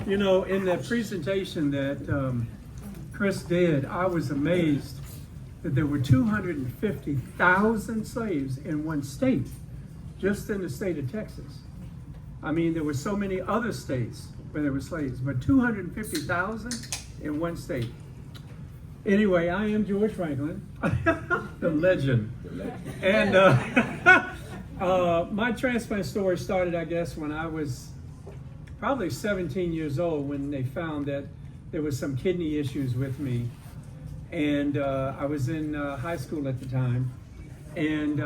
You know, in the presentation that Chris did, I was amazed that there were 250,000 slaves in one state, just in the state of Texas. I mean, there were so many other states where there were slaves, but 250,000 in one state. Anyway, I am George Franklin, the legend. And my transplant story started, I guess, when I was probably 17 years old, when they found that there was some kidney issues with me. And I was in high school at the time. And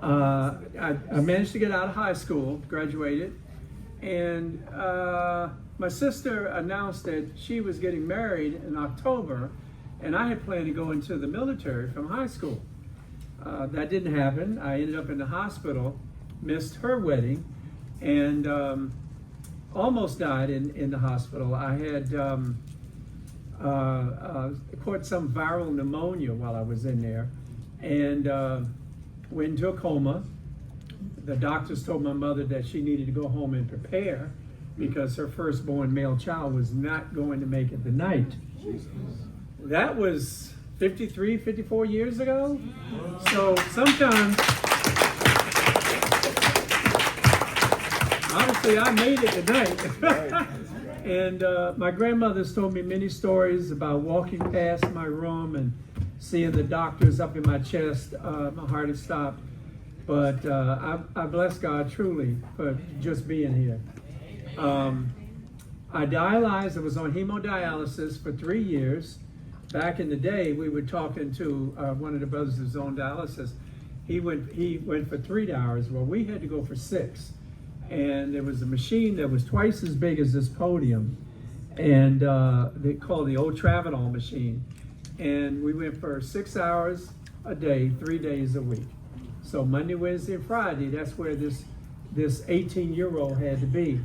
I managed to get out of high school, graduated. And my sister announced that she was getting married in October, and I had planned to go into the military from high school. That didn't happen. I ended up in the hospital, missed her wedding, and almost died in the hospital. I had caught some viral pneumonia while I was in there, and went into a coma. The doctors told my mother that she needed to go home and prepare because her firstborn male child was not going to make it the night. That was 53, 54 years ago. So sometimes, obviously I made it tonight. And my grandmother's told me many stories about walking past my room and seeing the doctors up in my chest. My heart had stopped. But I bless God truly for just being here. I dialyzed. I was on hemodialysis for 3 years. Back in the day, we were talking to one of the brothers who's on dialysis. He went for 3 hours. Well, we had to go for 6. And there was a machine that was twice as big as this podium. And they called the old Tramadol machine. And we went for 6 hours a day, 3 days a week. So Monday, Wednesday, and Friday, that's where this 18-year-old had to be.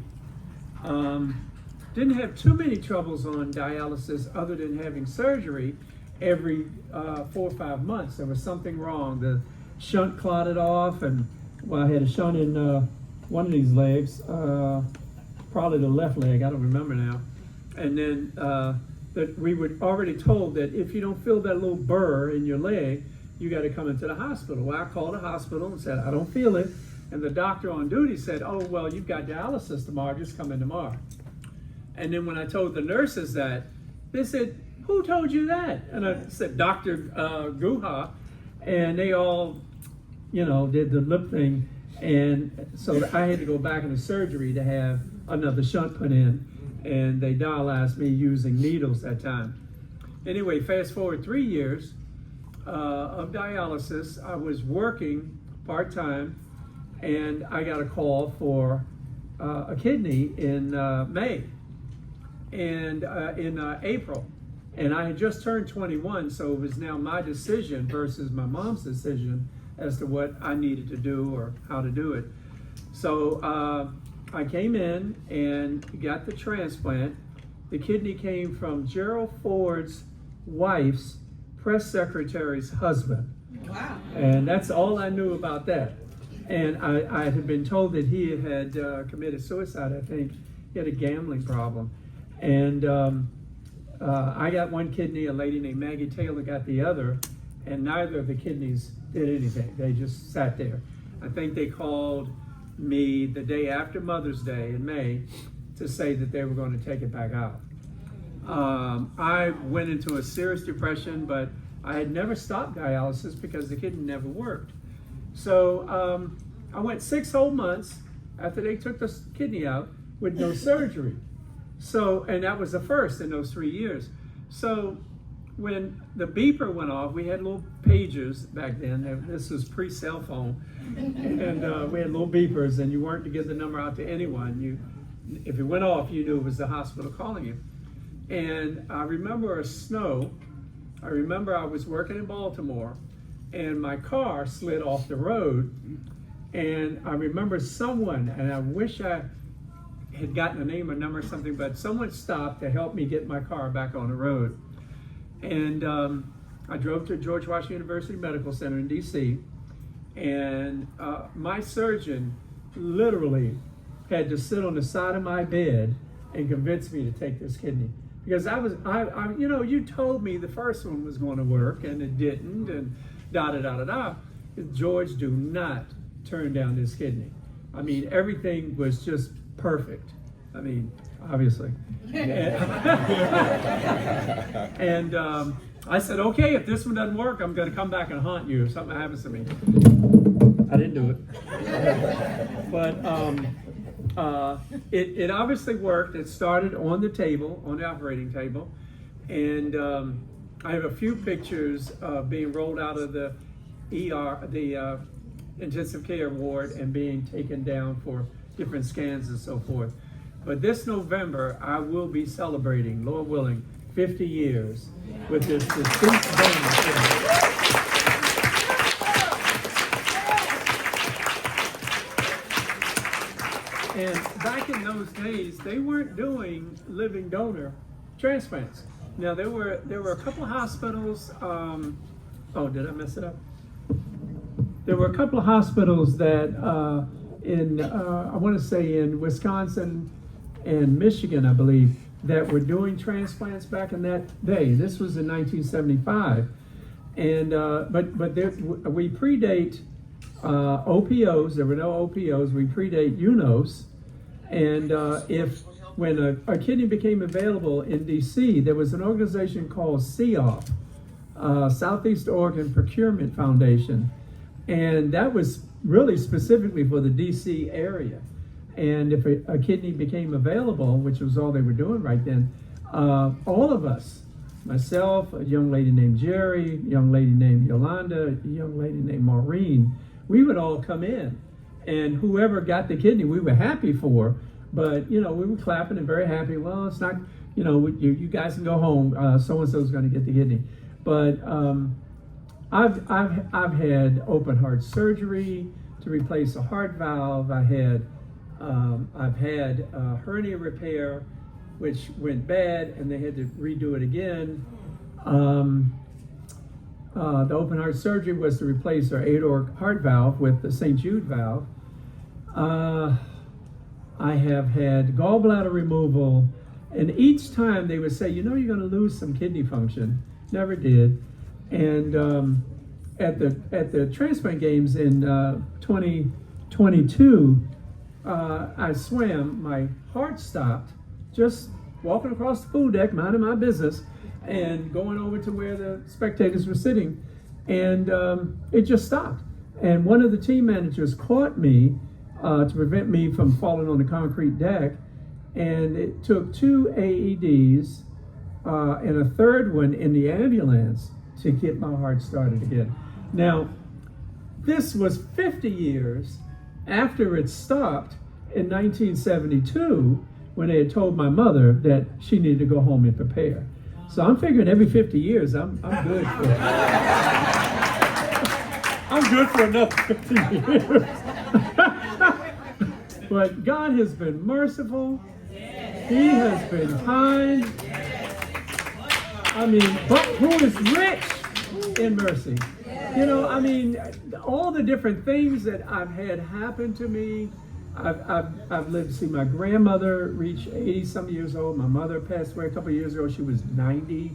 Didn't have too many troubles on dialysis other than having surgery every 4 or 5 months. There was something wrong. The shunt clotted off, and well, I had a shunt in one of these legs, probably the left leg, I don't remember now. And then that we were already told that if you don't feel that little burr in your leg, you got to come into the hospital. Well, I called the hospital and said, I don't feel it. And the doctor on duty said, oh, well, you've got dialysis tomorrow, just come in tomorrow. And then when I told the nurses that, they said, who told you that? And I said, Dr. Guha. And they all, did the lip thing. And so I had to go back into surgery to have another shunt put in. And they dialyzed me using needles that time. Anyway, fast forward 3 years of dialysis. I was working part-time, and I got a call for a kidney in May and in April. And I had just turned 21, so it was now my decision versus my mom's decision as to what I needed to do or how to do it. So I came in and got the transplant. The kidney came from Gerald Ford's wife's press secretary's husband. Wow. And that's all I knew about that. And I had been told that he had committed suicide, I think. He had a gambling problem. And I got one kidney, a lady named Maggie Taylor got the other, and neither of the kidneys did anything. They just sat there. I think they called me the day after Mother's Day in May to say that they were going to take it back out. I went into a serious depression, but I had never stopped dialysis because the kidney never worked. So I went 6 whole months after they took the kidney out with no surgery. So, and that was the first in those 3 years. So when the beeper went off, we had little pagers back then. This was pre-cell phone. And we had little beepers, and you weren't to give the number out to anyone. If it went off, you knew it was the hospital calling you. And I remember a snow. I remember I was working in Baltimore, and my car slid off the road. And I remember someone, and I wish I had gotten a name or number or something, but someone stopped to help me get my car back on the road. And I drove to George Washington University Medical Center in DC, and my surgeon literally had to sit on the side of my bed and convince me to take this kidney. Because you told me the first one was going to work and it didn't, and da-da-da-da-da. George, do not turn down this kidney. I mean, everything was just perfect. I mean, obviously. And I said, okay, if this one doesn't work, I'm going to come back and haunt you if something happens to me. I didn't do it. But it obviously worked. It started on the table, on the operating table. And I have a few pictures being rolled out of the ER, the intensive care ward, and being taken down for different scans and so forth. But this November, I will be celebrating, Lord willing, 50 years with this distinct bonus. And back in those days, they weren't doing living donor transplants. Now there were a couple of hospitals. Oh, did I mess it up? There were a couple of hospitals that I want to say in Wisconsin and Michigan, I believe, that were doing transplants back in that day. This was in 1975, and we predate OPOs. There were no OPOs. We predate UNOS, and when a kidney became available in DC, there was an organization called COF, Southeast Oregon Procurement Foundation, and that was really specifically for the DC area. And if a kidney became available, which was all they were doing right then, all of us, myself, a young lady named Jerry, a young lady named Yolanda, a young lady named Maureen, we would all come in. And whoever got the kidney, we were happy for. But, we were clapping and very happy. Well, it's not, you guys can go home. So-and-so's going to get the kidney. But I've had open heart surgery to replace a heart valve. I've had hernia repair, which went bad, and they had to redo it again. The open heart surgery was to replace our aortic heart valve with the St. Jude valve. I have had gallbladder removal, and each time they would say, you're going to lose some kidney function. Never did. And at the transplant games in 2022, I swam, my heart stopped, just walking across the pool deck, minding my business, and going over to where the spectators were sitting, and it just stopped. And one of the team managers caught me to prevent me from falling on the concrete deck, and it took 2 AEDs and a third one in the ambulance to get my heart started again. Now, this was 50 years after it stopped in 1972, when they had told my mother that she needed to go home and prepare. So I'm figuring every 50 years, I'm good for it. I'm good for another 50 years. But God has been merciful. He has been kind. I mean, but who is rich in mercy? All the different things that I've had happen to me. I've lived to see my grandmother reach 80-some years old. My mother passed away a couple of years ago. She was 90.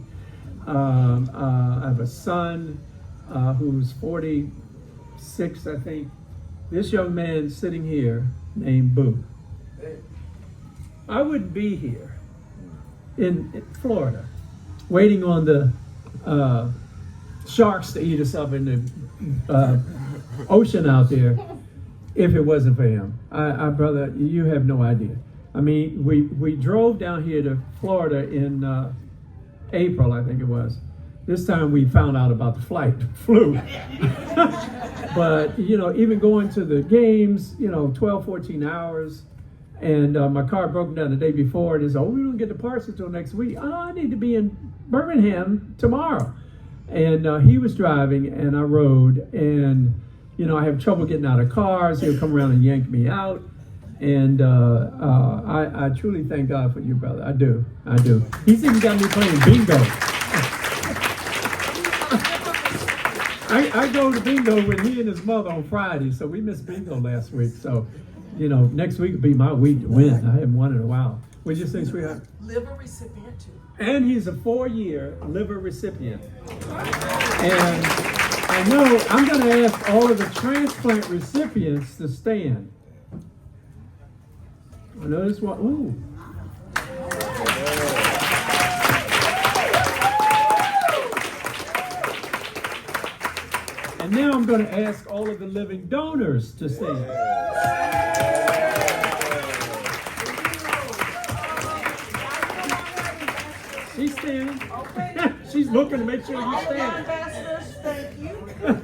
I have a son who's 46, I think. This young man sitting here named Boo. I wouldn't be here in Florida waiting on the sharks to eat us up in the ocean out there if it wasn't for him. I brother, you have no idea. I mean, we drove down here to Florida in April, I think it was. This time we found out about the flight, flew. But, even going to the games, 12, 14 hours, and my car broke down the day before, and they said, we don't get the parts until next week. Oh, I need to be in Birmingham tomorrow. And he was driving, and I rode, and, I have trouble getting out of cars. He'll come around and yank me out. And I truly thank God for you, brother. I do. He's even got me playing bingo. I go to bingo with he and his mother on Friday, so we missed bingo last week. So you know, next week will be my week to win. I haven't won in a while. What do you think, sweetheart? Liver recipient too. And he's a 4-year liver recipient. And I know I'm going to ask all of the transplant recipients to stand. I know this one. Ooh. And now I'm going to ask all of the living donors to stand. She's standing. Okay. She's looking to make sure you stand. Ambassadors, thank you. All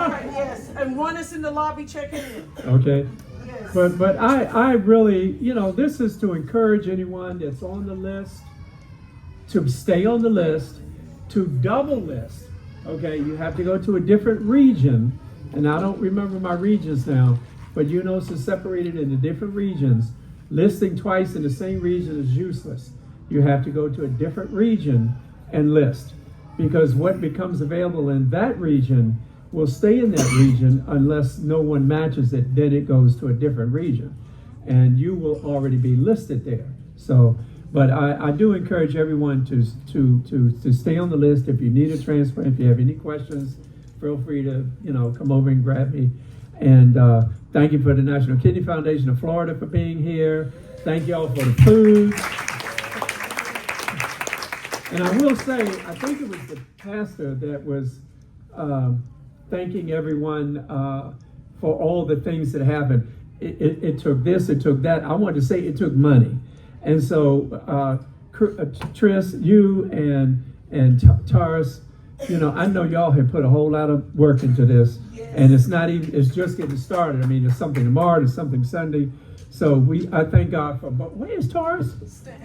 right, yes. And one is in the lobby checking in. Okay. Yes. But I really, you know, this is to encourage anyone that's on the list to stay on the list, to double list. Okay, you have to go to a different region, and I don't remember my regions now, but you know, it's separated into different regions. Listing twice in the same region is useless. You have to go to a different region and list, because what becomes available in that region will stay in that region unless no one matches it. Then it goes to a different region, and you will already be listed there. So, but I do encourage everyone to stay on the list. If you need a transplant, if you have any questions, feel free to, you know, come over and grab me. And thank you for the National Kidney Foundation of Florida for being here. Thank you all for the food. And I will say, I think it was the pastor that was thanking everyone for all the things that happened. It took this, it took that. I wanted to say it took money. And so, Tris, you and Taurus, you know, I know y'all have put a whole lot of work into this, and it's not even, it's just getting started. I mean, there's something tomorrow, there's something Sunday. So I thank God for, but where's Taurus?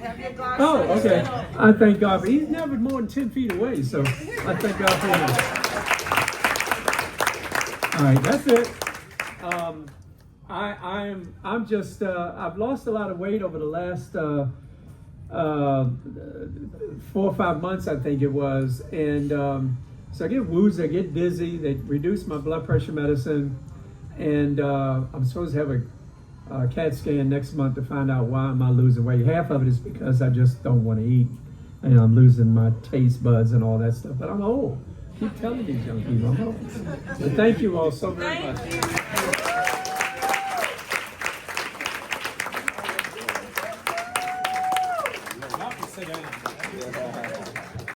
Have your glass. Oh, okay. I thank God for, he's never more than 10 feet away, so I thank God for him. All right, that's it. I'm just, I've lost a lot of weight over the last 4 or 5 months, I think it was. And so I get woozy, I get dizzy. They reduced my blood pressure medicine. And I'm supposed to have a CAT scan next month to find out why am I losing weight. Half of it is because I just don't want to eat. And I'm losing my taste buds and all that stuff. But I'm old. Keep telling these young people I'm old. But thank you all so very much. Thank you.